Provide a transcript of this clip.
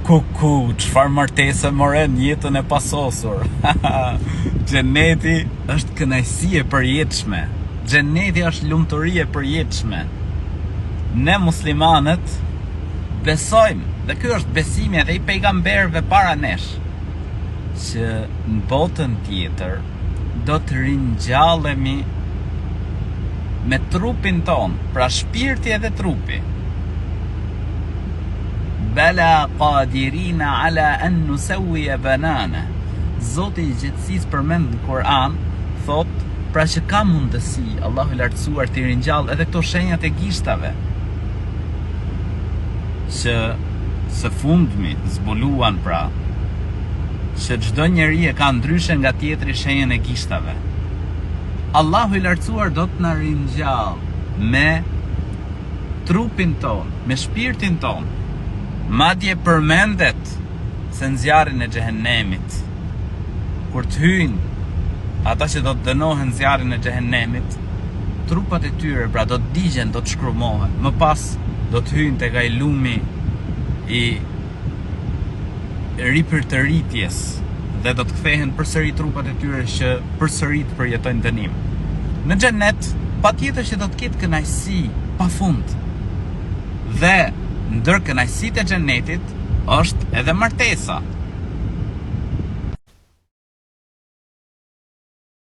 Çfarë martese more në jetën e pasosur. Xheneti është kënaqësi e përjetshme. Xheneti është lumturi e përjetshme. Ne muslimanët besojmë, dhe ky është besimi edhe i pejgamberëve para nesh, që në botën tjetër do të ringjallemi me trupin ton, pra shpirti edhe trupi. Bala qadirina ala an nusawwiya banana. Zoti i gjithësisë përmend në Kur'an, thot, pra që ka mundësi Allahu i lartësuar të ringjall edhe këto shenjat e gishtave, që së fundmi zbuluan, pra që çdo njeri e ka ndryshe nga tjetri shenjën e gishtave. Allahu i lartësuar do të na ringjall me trupin ton, me shpirtin ton. Madje përmendet se në zjarrin e xhehenemit, kur të hyjnë ata që do të dënohen në zjarrin e xhehenemit, trupat e tyre pra do të digjen, do të shkrumohen. Më pas do të hyjnë tek ai lumi i ripërtëritjes dhe do të kthehen përsëri trupat e tyre që përsëri të përjetojnë dënim. Në xhenet patjetër që do të ketë kënaqësi pafund. Dhe ndër kënaqësitë e xhenetit është edhe martesa.